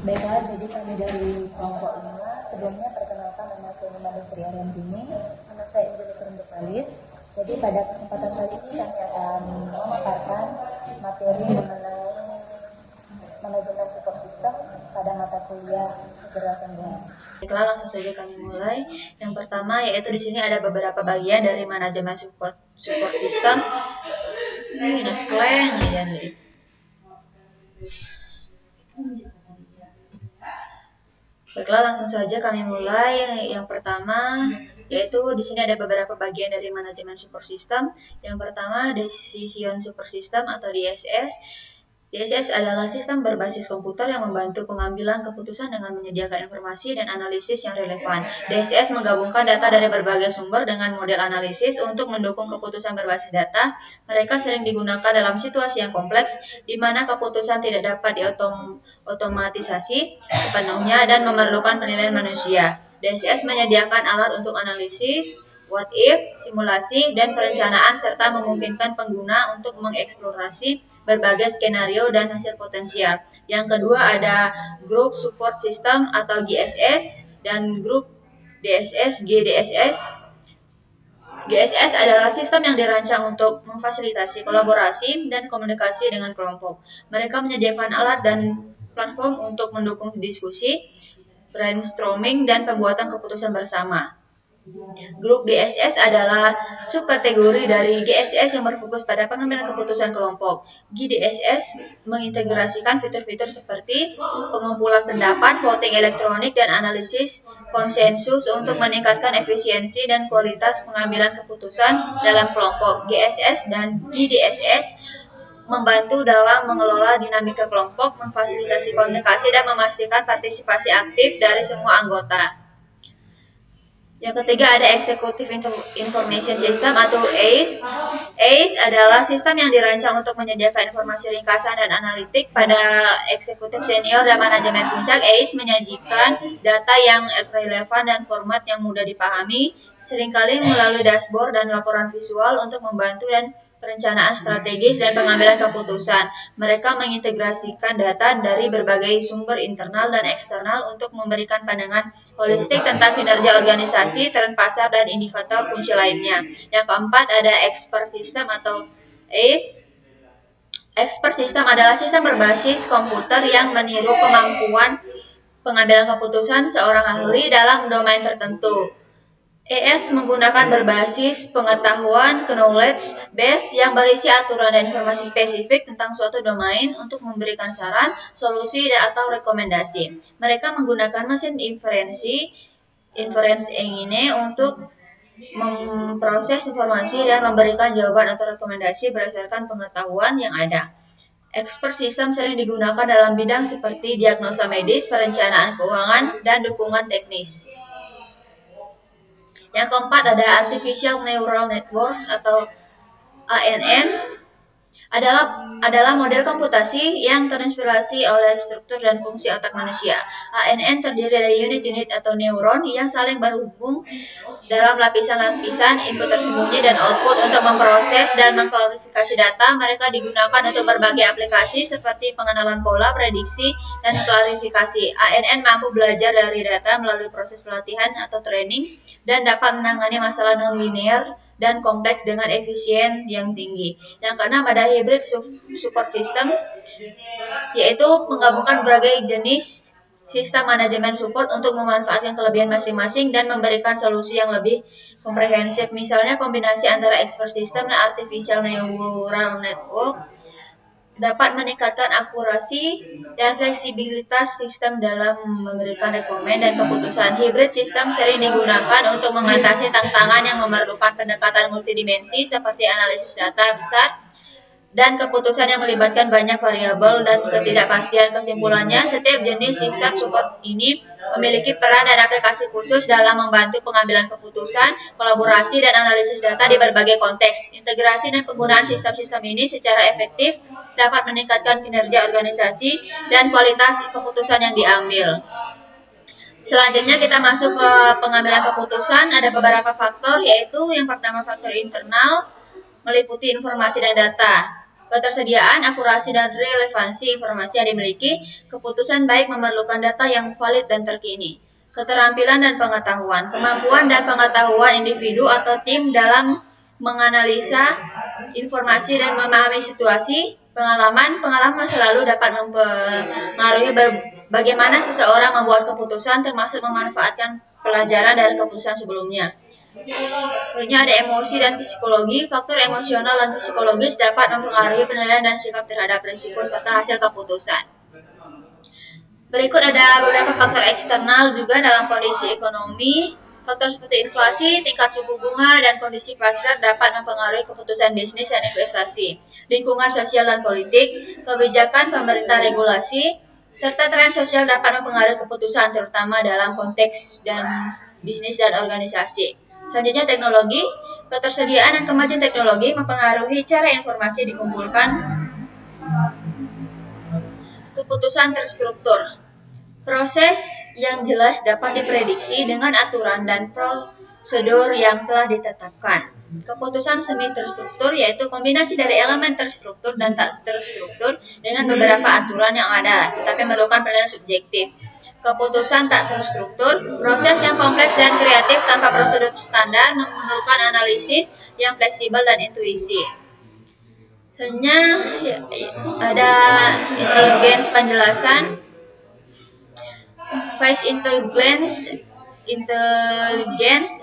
Baiklah, jadi kami dari kelompok 5 sebelumnya perkenalkan nama saya Nanda Sri Ariantini, nama saya Angelika Renduk Khalid. Jadi pada kesempatan kali ini kami akan memaparkan materi mengenai manajemen support system pada mata kuliah kecerdasan buatan. Baiklah, langsung saja kami mulai. Yang pertama yaitu di sini ada beberapa bagian dari manajemen support system. Minus kleng ya nih. Baiklah, langsung saja kami mulai. Yang pertama yaitu di sini ada beberapa bagian dari manajemen support system. Yang pertama decision support system atau DSS. DSS adalah sistem berbasis komputer yang membantu pengambilan keputusan dengan menyediakan informasi dan analisis yang relevan. DSS menggabungkan data dari berbagai sumber dengan model analisis untuk mendukung keputusan berbasis data. Mereka sering digunakan dalam situasi yang kompleks, di mana keputusan tidak dapat diotomatisasi sepenuhnya dan memerlukan penilaian manusia. DSS menyediakan alat untuk analisis, what if, simulasi, dan perencanaan serta memungkinkan pengguna untuk mengeksplorasi berbagai skenario dan hasil potensial. Yang kedua ada Group Support System atau GSS dan Grup DSS, GDSS. GSS adalah sistem yang dirancang untuk memfasilitasi kolaborasi dan komunikasi dengan kelompok. Mereka menyediakan alat dan platform untuk mendukung diskusi, brainstorming, dan pembuatan keputusan bersama. Grup DSS adalah subkategori dari GSS yang berfokus pada pengambilan keputusan kelompok. GDSS mengintegrasikan fitur-fitur seperti pengumpulan pendapat, voting elektronik, dan analisis konsensus untuk meningkatkan efisiensi dan kualitas pengambilan keputusan dalam kelompok. GSS dan GDSS membantu dalam mengelola dinamika kelompok, memfasilitasi komunikasi, dan memastikan partisipasi aktif dari semua anggota. Yang ketiga ada Executive Information System atau ACE. ACE adalah sistem yang dirancang untuk menyediakan informasi ringkasan dan analitik pada eksekutif senior dan manajemen puncak. ACE menyajikan data yang relevan dan format yang mudah dipahami, seringkali melalui dashboard dan laporan visual untuk membantu dan perencanaan strategis dan pengambilan keputusan. Mereka mengintegrasikan data dari berbagai sumber internal dan eksternal untuk memberikan pandangan holistik tentang kinerja organisasi, tren pasar, dan indikator kunci lainnya. Yang keempat ada Expert System atau ACE. Expert System adalah sistem berbasis komputer yang meniru kemampuan pengambilan keputusan seorang ahli dalam domain tertentu. ES menggunakan berbasis pengetahuan knowledge base yang berisi aturan dan informasi spesifik tentang suatu domain untuk memberikan saran, solusi, atau rekomendasi. Mereka menggunakan mesin inference ini untuk memproses informasi dan memberikan jawaban atau rekomendasi berdasarkan pengetahuan yang ada. Expert System sering digunakan dalam bidang seperti diagnosa medis, perencanaan keuangan, dan dukungan teknis. Yang keempat ada Artificial Neural Networks atau ANN adalah model komputasi yang terinspirasi oleh struktur dan fungsi otak manusia. ANN terdiri dari unit-unit atau neuron yang saling berhubung dalam lapisan-lapisan input tersembunyi dan output untuk memproses dan mengklarifikasi data. Mereka digunakan untuk berbagai aplikasi seperti pengenalan pola, prediksi, dan klarifikasi. ANN mampu belajar dari data melalui proses pelatihan atau training dan dapat menangani masalah non-linear dan kompleks dengan efisien yang tinggi. Yang keenam ada hybrid support system, yaitu menggabungkan berbagai jenis sistem manajemen support untuk memanfaatkan kelebihan masing-masing dan memberikan solusi yang lebih komprehensif. Misalnya kombinasi antara expert system dan artificial neural network dapat meningkatkan akurasi dan fleksibilitas sistem dalam memberikan rekomen dan keputusan. Hybrid system sering digunakan untuk mengatasi tantangan yang memerlukan pendekatan multidimensi seperti analisis data besar dan keputusan yang melibatkan banyak variabel dan ketidakpastian. Kesimpulannya, setiap jenis sistem support ini memiliki peran dan aplikasi khusus dalam membantu pengambilan keputusan, kolaborasi, dan analisis data di berbagai konteks. Integrasi dan penggunaan sistem-sistem ini secara efektif dapat meningkatkan kinerja organisasi dan kualitas keputusan yang diambil. Selanjutnya kita masuk ke pengambilan keputusan. Ada beberapa faktor, yaitu yang pertama faktor internal, meliputi informasi dan data. Ketersediaan, akurasi, dan relevansi informasi yang dimiliki, keputusan baik memerlukan data yang valid dan terkini. Keterampilan dan pengetahuan, kemampuan dan pengetahuan individu atau tim dalam menganalisa informasi dan memahami situasi, pengalaman masa lalu dapat mempengaruhi bagaimana seseorang membuat keputusan, termasuk memanfaatkan pelajaran dari keputusan sebelumnya. Selanjutnya ada emosi dan psikologi. Faktor emosional dan psikologis dapat mempengaruhi penilaian dan sikap terhadap risiko serta hasil keputusan. Berikut ada beberapa faktor eksternal juga dalam kondisi ekonomi. Faktor seperti inflasi, tingkat suku bunga, dan kondisi pasar dapat mempengaruhi keputusan bisnis dan investasi. Lingkungan sosial dan politik, kebijakan pemerintah regulasi, serta tren sosial dapat mempengaruhi keputusan terutama dalam konteks dan bisnis dan organisasi. Selanjutnya teknologi, ketersediaan dan kemajuan teknologi mempengaruhi cara informasi dikumpulkan. Keputusan terstruktur. Proses yang jelas dapat diprediksi dengan aturan dan prosedur yang telah ditetapkan. Keputusan semi terstruktur yaitu kombinasi dari elemen terstruktur dan tak terstruktur dengan beberapa aturan yang ada, tetapi memerlukan penilaian subjektif. Keputusan tak terstruktur, proses yang kompleks dan kreatif tanpa prosedur standar, memerlukan analisis yang fleksibel dan intuisi. Selanjutnya ada inteligens penjelasan. Phase intelligence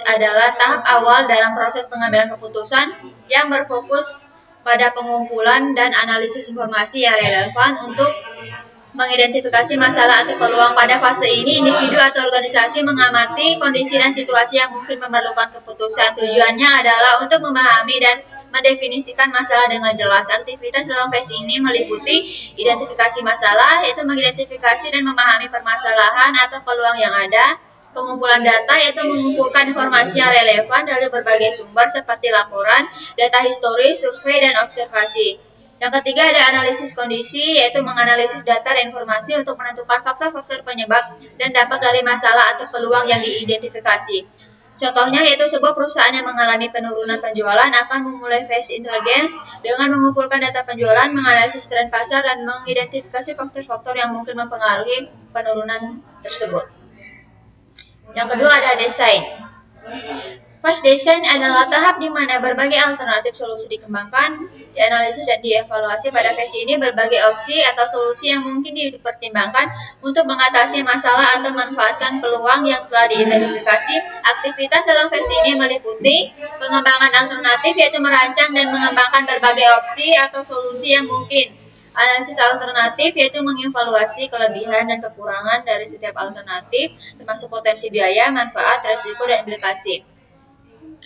adalah tahap awal dalam proses pengambilan keputusan yang berfokus pada pengumpulan dan analisis informasi yang relevan untuk mengidentifikasi masalah atau peluang. Pada fase ini, individu atau organisasi mengamati kondisi dan situasi yang mungkin memerlukan keputusan. Tujuannya adalah untuk memahami dan mendefinisikan masalah dengan jelas. Aktivitas dalam fase ini meliputi identifikasi masalah, yaitu mengidentifikasi dan memahami permasalahan atau peluang yang ada. Pengumpulan data, yaitu mengumpulkan informasi yang relevan dari berbagai sumber seperti laporan, data historis, survei, dan observasi. Yang ketiga ada analisis kondisi, yaitu menganalisis data dan informasi untuk menentukan faktor-faktor penyebab dan dampak dari masalah atau peluang yang diidentifikasi. Contohnya yaitu sebuah perusahaan yang mengalami penurunan penjualan akan memulai phase intelligence dengan mengumpulkan data penjualan, menganalisis tren pasar, dan mengidentifikasi faktor-faktor yang mungkin mempengaruhi penurunan tersebut. Yang kedua ada desain. Phase design adalah tahap di mana berbagai alternatif solusi dikembangkan, dianalisis dan dievaluasi. Pada fase ini berbagai opsi atau solusi yang mungkin dipertimbangkan untuk mengatasi masalah atau memanfaatkan peluang yang telah diidentifikasi. Aktivitas dalam fase ini meliputi pengembangan alternatif, yaitu merancang dan mengembangkan berbagai opsi atau solusi yang mungkin. Analisis alternatif yaitu mengevaluasi kelebihan dan kekurangan dari setiap alternatif, termasuk potensi biaya, manfaat, risiko, dan implikasi.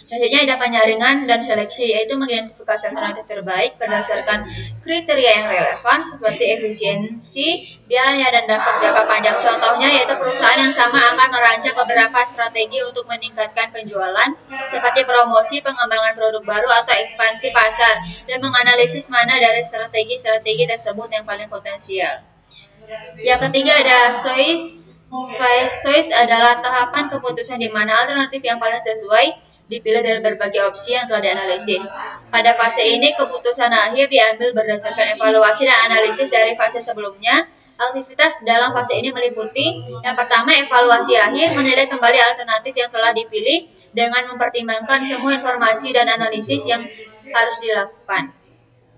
Selanjutnya ada penyaringan dan seleksi, yaitu mengidentifikasi alternatif terbaik berdasarkan kriteria yang relevan seperti efisiensi, biaya, dan dampak jangka panjang. Contohnya yaitu perusahaan yang sama akan merancang beberapa strategi untuk meningkatkan penjualan seperti promosi, pengembangan produk baru, atau ekspansi pasar, dan menganalisis mana dari strategi-strategi tersebut yang paling potensial. Yang ketiga ada choice. Choice adalah tahapan keputusan di mana alternatif yang paling sesuai dipilih dari berbagai opsi yang telah dianalisis. Pada fase ini, keputusan akhir diambil berdasarkan evaluasi dan analisis dari fase sebelumnya. Aktivitas dalam fase ini meliputi yang pertama, evaluasi akhir, menilai kembali alternatif yang telah dipilih dengan mempertimbangkan semua informasi dan analisis yang harus dilakukan.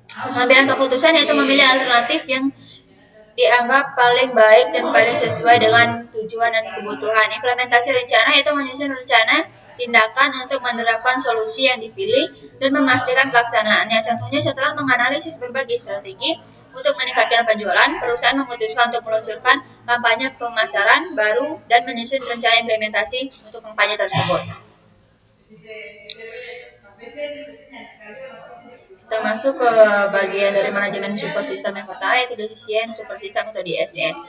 Pengambilan keputusan yaitu memilih alternatif yang dianggap paling baik dan paling sesuai dengan tujuan dan kebutuhan. Implementasi rencana yaitu menyusun rencana tindakan untuk menerapkan solusi yang dipilih dan memastikan pelaksanaannya. Contohnya setelah menganalisis berbagai strategi untuk meningkatkan penjualan, perusahaan memutuskan untuk meluncurkan kampanye pemasaran baru dan menyusun rencana implementasi untuk kampanye tersebut. Kita masuk ke bagian dari manajemen support system yang pertama, yaitu decision support system atau DSS.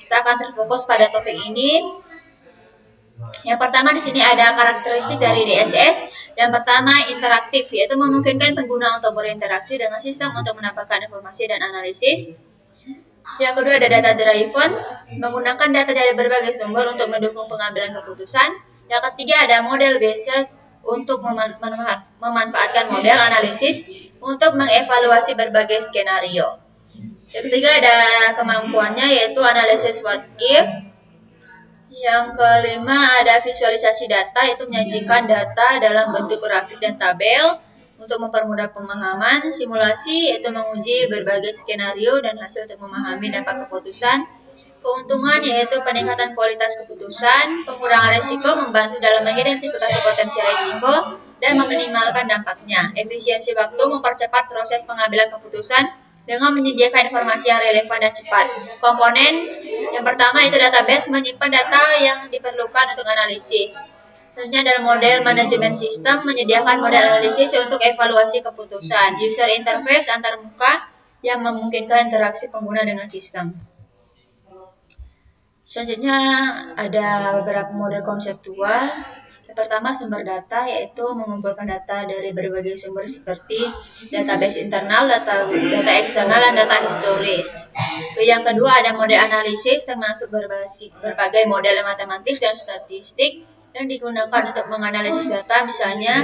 Kita akan terfokus pada topik ini. Yang pertama di sini ada karakteristik dari DSS. Yang pertama interaktif, yaitu memungkinkan pengguna untuk berinteraksi dengan sistem untuk mendapatkan informasi dan analisis. Yang kedua ada data driven, menggunakan data dari berbagai sumber untuk mendukung pengambilan keputusan. Yang ketiga ada model based untuk memanfaatkan model analisis untuk mengevaluasi berbagai skenario. Yang ketiga ada kemampuannya yaitu analisis what if. Yang kelima ada visualisasi data, yaitu menyajikan data dalam bentuk grafik dan tabel untuk mempermudah pemahaman. Simulasi yaitu menguji berbagai skenario dan hasil untuk memahami dampak keputusan. Keuntungan yaitu peningkatan kualitas keputusan, pengurangan risiko, membantu dalam mengidentifikasi potensi risiko dan meminimalkan dampaknya. Efisiensi waktu, mempercepat proses pengambilan keputusan dengan menyediakan informasi yang relevan dan cepat. Komponen yang pertama itu database, menyimpan data yang diperlukan untuk analisis. Selanjutnya ada model manajemen sistem, menyediakan model analisis untuk evaluasi keputusan. User interface antarmuka yang memungkinkan interaksi pengguna dengan sistem. Selanjutnya ada beberapa model konseptual. Yang pertama sumber data, yaitu mengumpulkan data dari berbagai sumber seperti database internal, data eksternal, dan data historis. Yang kedua ada model analisis, termasuk berbagai model matematis dan statistik yang digunakan untuk menganalisis data, misalnya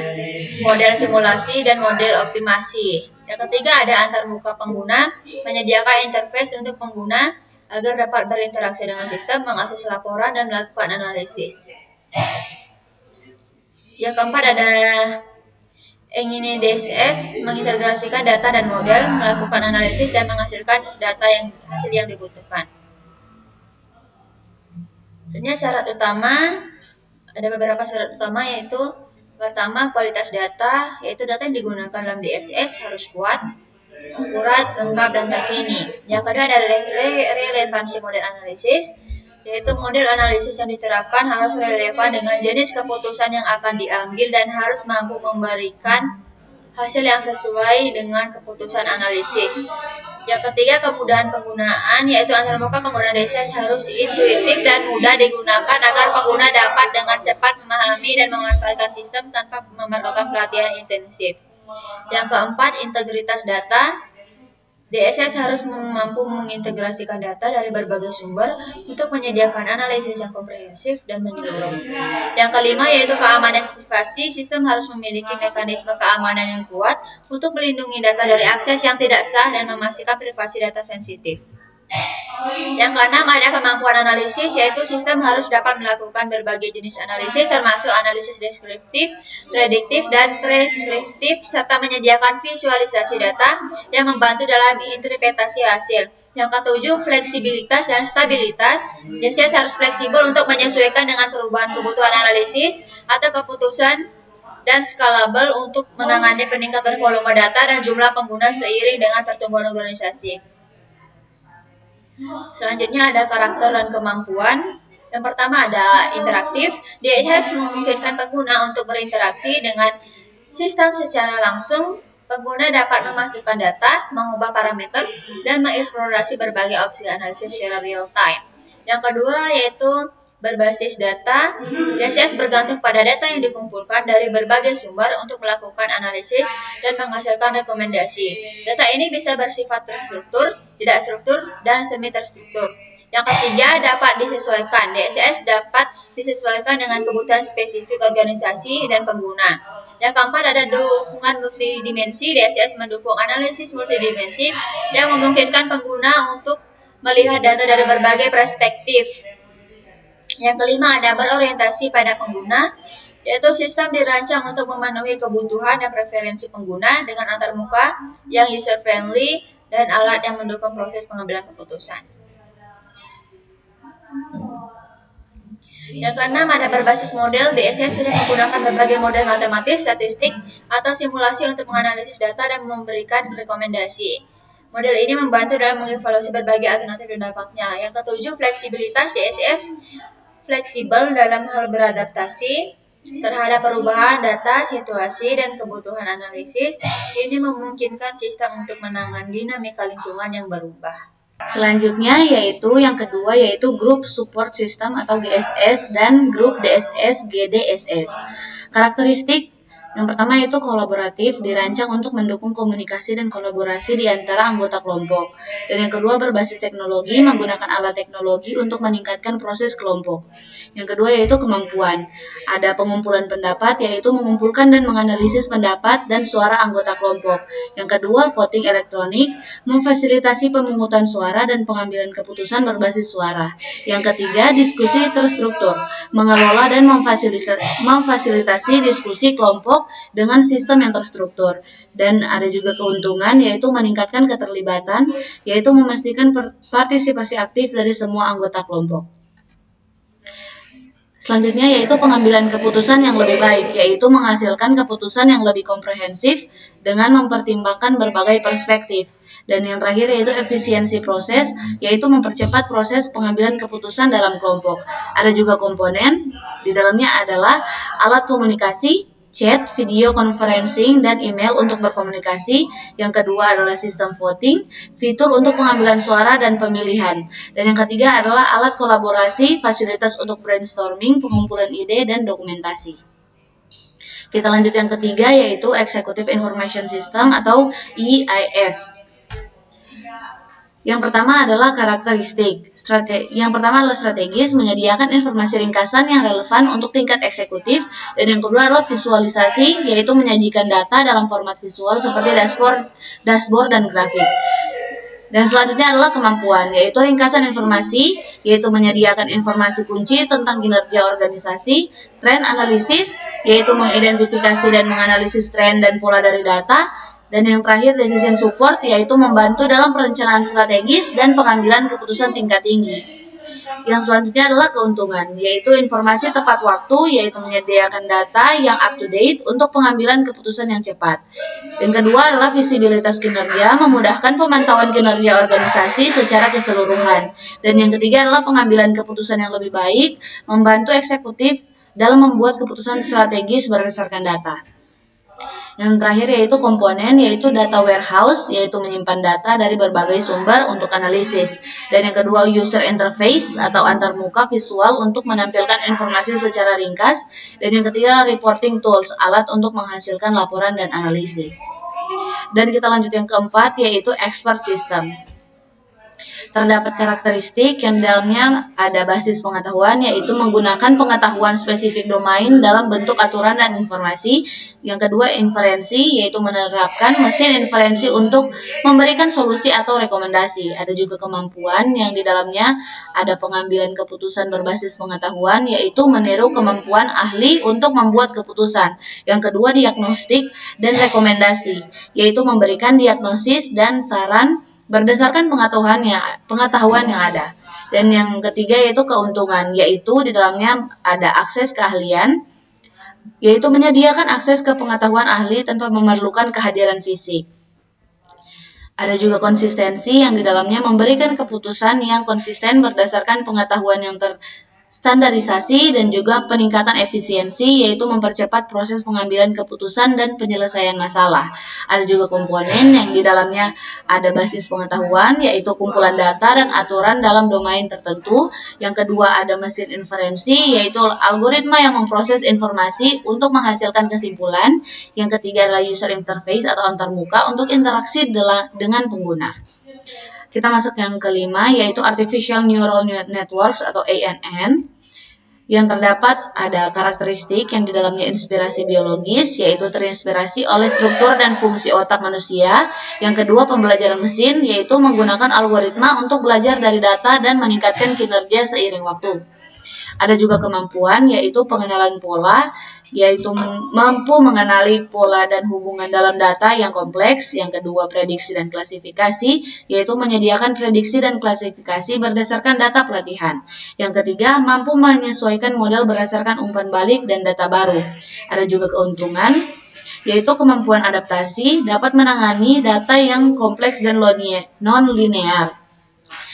model simulasi dan model optimasi. Yang ketiga ada antarmuka pengguna, menyediakan interface untuk pengguna agar dapat berinteraksi dengan sistem, mengakses laporan, dan melakukan analisis. Yang keempat ada DSS, mengintegrasikan data dan model, melakukan analisis, dan menghasilkan hasil yang dibutuhkan. Selanjutnya syarat utama, ada beberapa syarat utama yaitu pertama kualitas data, yaitu data yang digunakan dalam DSS harus kuat, akurat, lengkap, dan terkini. Yang kedua ada relevansi model analisis, yaitu model analisis yang diterapkan harus relevan dengan jenis keputusan yang akan diambil dan harus mampu memberikan hasil yang sesuai dengan keputusan analisis. Yang ketiga kemudahan penggunaan, yaitu antarmuka pengguna DSS harus intuitif dan mudah digunakan agar pengguna dapat dengan cepat memahami dan memanfaatkan sistem tanpa memerlukan pelatihan intensif. Yang keempat, integritas data. DSS harus mampu mengintegrasikan data dari berbagai sumber untuk menyediakan analisis yang komprehensif dan menyeluruh. Yang kelima yaitu keamanan privasi. Sistem harus memiliki mekanisme keamanan yang kuat untuk melindungi data dari akses yang tidak sah dan memastikan privasi data sensitif. Yang keenam ada kemampuan analisis, yaitu sistem harus dapat melakukan berbagai jenis analisis termasuk analisis deskriptif, prediktif, dan preskriptif serta menyediakan visualisasi data yang membantu dalam interpretasi hasil. Yang ketujuh fleksibilitas dan stabilitas. DSS harus fleksibel untuk menyesuaikan dengan perubahan kebutuhan analisis atau keputusan dan scalable untuk menangani peningkatan volume data dan jumlah pengguna seiring dengan pertumbuhan organisasi. Selanjutnya ada karakter dan kemampuan. Yang pertama ada interaktif. DSS memungkinkan pengguna untuk berinteraksi dengan sistem secara langsung. Pengguna dapat memasukkan data, mengubah parameter, dan mengeksplorasi berbagai opsi analisis secara real time. Yang kedua yaitu berbasis data. DSS bergantung pada data yang dikumpulkan dari berbagai sumber untuk melakukan analisis dan menghasilkan rekomendasi. Data ini bisa bersifat terstruktur, tidak struktur, dan semi terstruktur. Yang ketiga dapat disesuaikan. DSS dapat disesuaikan dengan kebutuhan spesifik organisasi dan pengguna. Yang keempat ada dukungan multidimensi. DSS mendukung analisis multidimensi yang memungkinkan pengguna untuk melihat data dari berbagai perspektif. Yang kelima ada berorientasi pada pengguna, yaitu sistem dirancang untuk memenuhi kebutuhan dan preferensi pengguna dengan antarmuka yang user friendly dan alat yang mendukung proses pengambilan keputusan. Yang keenam ada berbasis model. DSS sering menggunakan berbagai model matematis, statistik, atau simulasi untuk menganalisis data dan memberikan rekomendasi. Model ini membantu dalam mengevaluasi berbagai alternatif dan dampaknya. Yang ketujuh fleksibilitas. DSS fleksibel dalam hal beradaptasi terhadap perubahan data, situasi, dan kebutuhan analisis. Ini memungkinkan sistem untuk menangani dinamika lingkungan yang berubah. Selanjutnya yaitu yang kedua yaitu Group Support System atau GSS dan Grup DSS GDSS. Karakteristik Yang pertama itu kolaboratif, dirancang untuk mendukung komunikasi dan kolaborasi di antara anggota kelompok. Dan yang kedua berbasis teknologi, menggunakan alat teknologi untuk meningkatkan proses kelompok. Yang kedua yaitu kemampuan. Ada pengumpulan pendapat, yaitu mengumpulkan dan menganalisis pendapat dan suara anggota kelompok. Yang kedua voting elektronik, memfasilitasi pemungutan suara dan pengambilan keputusan berbasis suara. Yang ketiga diskusi terstruktur, mengelola dan memfasilitasi diskusi kelompok dengan sistem yang terstruktur. Dan ada juga keuntungan yaitu meningkatkan keterlibatan, yaitu memastikan partisipasi aktif dari semua anggota kelompok. Selanjutnya yaitu pengambilan keputusan yang lebih baik, yaitu menghasilkan keputusan yang lebih komprehensif dengan mempertimbangkan berbagai perspektif. Dan yang terakhir yaitu efisiensi proses, yaitu mempercepat proses pengambilan keputusan dalam kelompok. Ada juga komponen, di dalamnya adalah alat komunikasi, chat, video conferencing, dan email untuk berkomunikasi. Yang kedua adalah sistem voting, fitur untuk pengambilan suara dan pemilihan. Dan yang ketiga adalah alat kolaborasi, fasilitas untuk brainstorming, pengumpulan ide, dan dokumentasi. Kita lanjut yang ketiga yaitu Executive Information System atau EIS. Yang pertama adalah karakteristik. Yang pertama adalah strategis, menyediakan informasi ringkasan yang relevan untuk tingkat eksekutif. Dan yang kedua adalah visualisasi, yaitu menyajikan data dalam format visual seperti dashboard dan grafik. Dan selanjutnya adalah kemampuan, yaitu ringkasan informasi, yaitu menyediakan informasi kunci tentang kinerja organisasi, tren analisis, yaitu mengidentifikasi dan menganalisis tren dan pola dari data. Dan yang terakhir decision support, yaitu membantu dalam perencanaan strategis dan pengambilan keputusan tingkat tinggi. Yang selanjutnya adalah keuntungan, yaitu informasi tepat waktu, yaitu menyediakan data yang up to date untuk pengambilan keputusan yang cepat. Yang kedua adalah visibilitas kinerja, memudahkan pemantauan kinerja organisasi secara keseluruhan. Dan yang ketiga adalah pengambilan keputusan yang lebih baik, membantu eksekutif dalam membuat keputusan strategis berdasarkan data. Yang terakhir yaitu komponen, yaitu data warehouse, yaitu menyimpan data dari berbagai sumber untuk analisis. Dan yang kedua user interface atau antarmuka visual untuk menampilkan informasi secara ringkas. Dan yang ketiga reporting tools, alat untuk menghasilkan laporan dan analisis. Dan kita lanjut yang keempat yaitu expert system. Terdapat karakteristik yang di dalamnya ada basis pengetahuan, yaitu menggunakan pengetahuan spesifik domain dalam bentuk aturan dan informasi. Yang kedua inferensi, yaitu menerapkan mesin inferensi untuk memberikan solusi atau rekomendasi. Ada juga kemampuan yang di dalamnya ada pengambilan keputusan berbasis pengetahuan, yaitu meniru kemampuan ahli untuk membuat keputusan. Yang kedua diagnostik dan rekomendasi, yaitu memberikan diagnosis dan saran berdasarkan pengetahuan yang ada. Dan yang ketiga yaitu keuntungan, yaitu di dalamnya ada akses keahlian, yaitu menyediakan akses ke pengetahuan ahli tanpa memerlukan kehadiran fisik. Ada juga konsistensi yang di dalamnya memberikan keputusan yang konsisten berdasarkan pengetahuan yang standarisasi dan juga peningkatan efisiensi, yaitu mempercepat proses pengambilan keputusan dan penyelesaian masalah. Ada juga komponen yang di dalamnya ada basis pengetahuan, yaitu kumpulan data dan aturan dalam domain tertentu. Yang kedua ada mesin inferensi, yaitu algoritma yang memproses informasi untuk menghasilkan kesimpulan. Yang ketiga adalah user interface atau antarmuka untuk interaksi dengan pengguna. Kita masuk yang kelima, yaitu Artificial Neural Networks atau ANN. Yang terdapat ada karakteristik yang di dalamnya inspirasi biologis, yaitu terinspirasi oleh struktur dan fungsi otak manusia. Yang kedua pembelajaran mesin, yaitu menggunakan algoritma untuk belajar dari data dan meningkatkan kinerja seiring waktu. Ada juga kemampuan, yaitu pengenalan pola, yaitu mampu mengenali pola dan hubungan dalam data yang kompleks. Yang kedua prediksi dan klasifikasi, yaitu menyediakan prediksi dan klasifikasi berdasarkan data pelatihan. Yang ketiga mampu menyesuaikan model berdasarkan umpan balik dan data baru. Ada juga keuntungan, yaitu kemampuan adaptasi, dapat menangani data yang kompleks dan non-linear.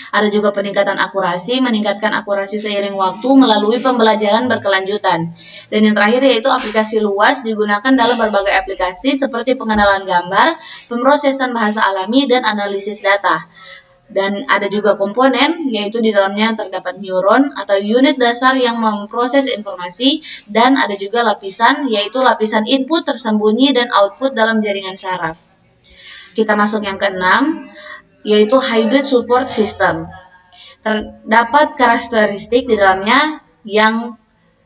Ada juga peningkatan akurasi, meningkatkan akurasi seiring waktu melalui pembelajaran berkelanjutan. Dan yang terakhir yaitu aplikasi luas, digunakan dalam berbagai aplikasi seperti pengenalan gambar, pemrosesan bahasa alami, dan analisis data. Dan ada juga komponen, yaitu di dalamnya terdapat neuron atau unit dasar yang memproses informasi, dan ada juga lapisan, yaitu lapisan input tersembunyi dan output dalam jaringan saraf. Kita masuk yang keenam, yaitu hybrid support system. Terdapat karakteristik di dalamnya yang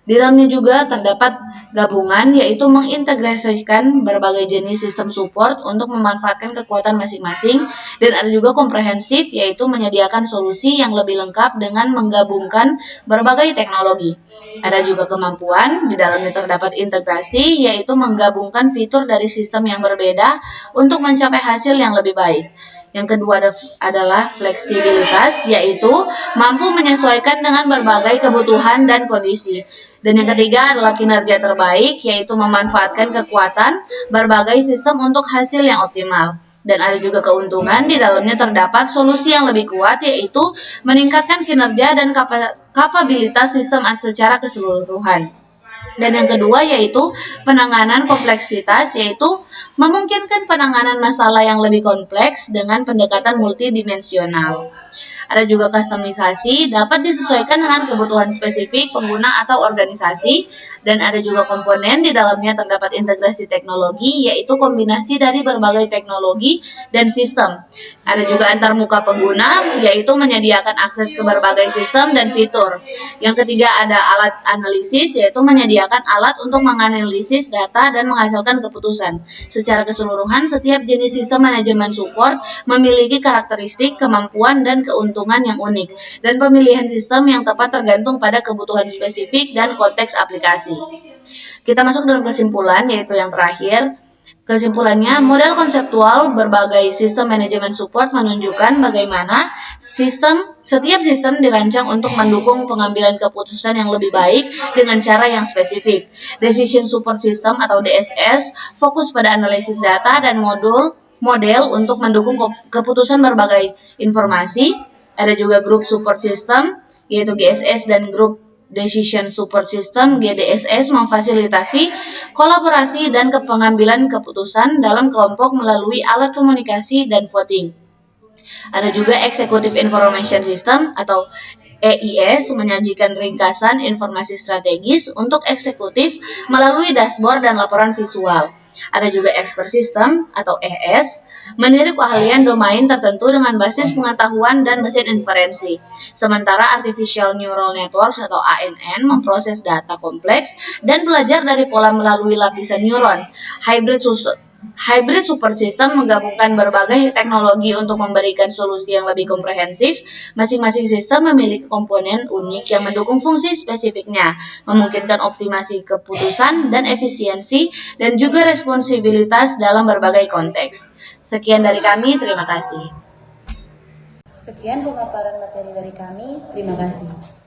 di dalamnya juga terdapat gabungan, yaitu mengintegrasikan berbagai jenis sistem support untuk memanfaatkan kekuatan masing-masing, dan ada juga komprehensif, yaitu menyediakan solusi yang lebih lengkap dengan menggabungkan berbagai teknologi. Ada juga kemampuan, di dalamnya terdapat integrasi, yaitu menggabungkan fitur dari sistem yang berbeda untuk mencapai hasil yang lebih baik. Yang kedua adalah fleksibilitas, yaitu mampu menyesuaikan dengan berbagai kebutuhan dan kondisi. Dan yang ketiga adalah kinerja terbaik, yaitu memanfaatkan kekuatan berbagai sistem untuk hasil yang optimal. Dan ada juga keuntungan, di dalamnya terdapat solusi yang lebih kuat, yaitu meningkatkan kinerja dan kapabilitas sistem secara keseluruhan. Dan yang kedua yaitu penanganan kompleksitas, yaitu memungkinkan penanganan masalah yang lebih kompleks dengan pendekatan multidimensional. Ada juga kustomisasi, dapat disesuaikan dengan kebutuhan spesifik pengguna atau organisasi, dan ada juga komponen, di dalamnya terdapat integrasi teknologi, yaitu kombinasi dari berbagai teknologi dan sistem. Ada juga antarmuka pengguna, yaitu menyediakan akses ke berbagai sistem dan fitur. Yang ketiga ada alat analisis, yaitu menyediakan alat untuk menganalisis data dan menghasilkan keputusan. Secara keseluruhan, setiap jenis sistem manajemen support memiliki karakteristik, kemampuan, dan keuntungan yang unik, dan pemilihan sistem yang tepat tergantung pada kebutuhan spesifik dan konteks aplikasi. Kita masuk dalam kesimpulan, yaitu yang terakhir. Kesimpulannya, model konseptual berbagai sistem manajemen support menunjukkan bagaimana setiap sistem dirancang untuk mendukung pengambilan keputusan yang lebih baik dengan cara yang spesifik. Decision Support System atau DSS fokus pada analisis data dan model untuk mendukung keputusan berbagai informasi. Ada juga Group Support System, yaitu GSS, dan Group Decision Support System, GDSS, memfasilitasi kolaborasi dan pengambilan keputusan dalam kelompok melalui alat komunikasi dan voting. Ada juga Executive Information System atau EIS, menyajikan ringkasan informasi strategis untuk eksekutif melalui dashboard dan laporan visual. Ada juga Expert System atau ES, meniru keahlian domain tertentu dengan basis pengetahuan dan mesin inferensi. Sementara Artificial Neural Networks atau ANN memproses data kompleks dan belajar dari pola melalui lapisan neuron. Hybrid Support System menggabungkan berbagai teknologi untuk memberikan solusi yang lebih komprehensif. Masing-masing sistem memiliki komponen unik yang mendukung fungsi spesifiknya, memungkinkan optimasi keputusan dan efisiensi, dan juga responsibilitas dalam berbagai konteks. Sekian dari kami, terima kasih. Sekian pemaparan materi dari kami, terima kasih.